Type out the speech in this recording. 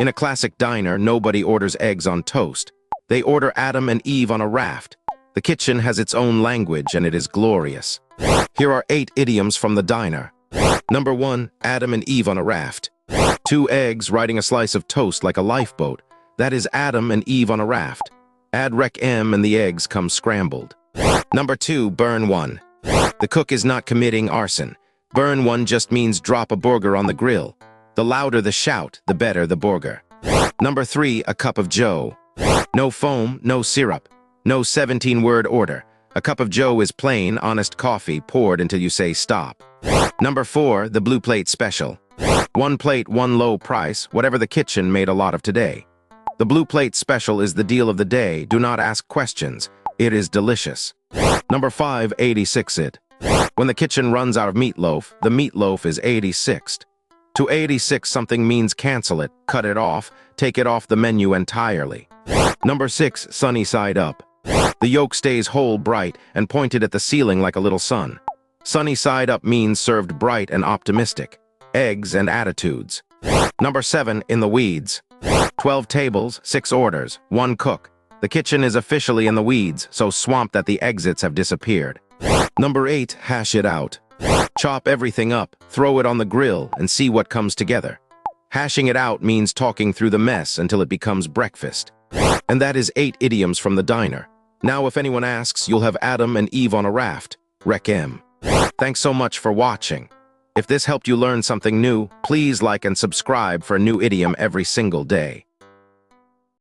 In a classic diner, nobody orders eggs on toast. They order Adam and Eve on a raft. The kitchen has its own language, and it is glorious. Here are 8 idioms from the diner. Number 1, Adam and Eve on a raft. 2 eggs riding a slice of toast like a lifeboat. That is Adam and Eve on a raft. Add rec M and the eggs come scrambled. Number 2, burn 1. The cook is not committing arson. Burn 1 just means drop a burger on the grill. The louder the shout, the better the burger. Number 3, a cup of joe. No foam, no syrup. No 17-word order. A cup of joe is plain, honest coffee poured until you say stop. Number 4, the blue plate special. 1 plate, 1 low price, whatever the kitchen made a lot of today. The blue plate special is the deal of the day. Do not ask questions. It is delicious. Number 5, 86 it. When the kitchen runs out of meatloaf, the meatloaf is 86'd. To 86 something means cancel it, cut it off, take it off the menu entirely. Number 6, sunny side up. The yolk stays whole, bright, and pointed at the ceiling like a little sun. Sunny side up means served bright and optimistic. Eggs and attitudes. Number 7, in the weeds. 12 tables, 6 orders, 1 cook. The kitchen is officially in the weeds, so swamped that the exits have disappeared. Number 8, hash it out. Chop everything up, throw it on the grill, and see what comes together. Hashing it out means talking through the mess until it becomes breakfast. And that is 8 idioms from the diner. Now if anyone asks, you'll have Adam and Eve on a raft. Rec M. Thanks so much for watching. If this helped you learn something new, please like and subscribe for a new idiom every single day.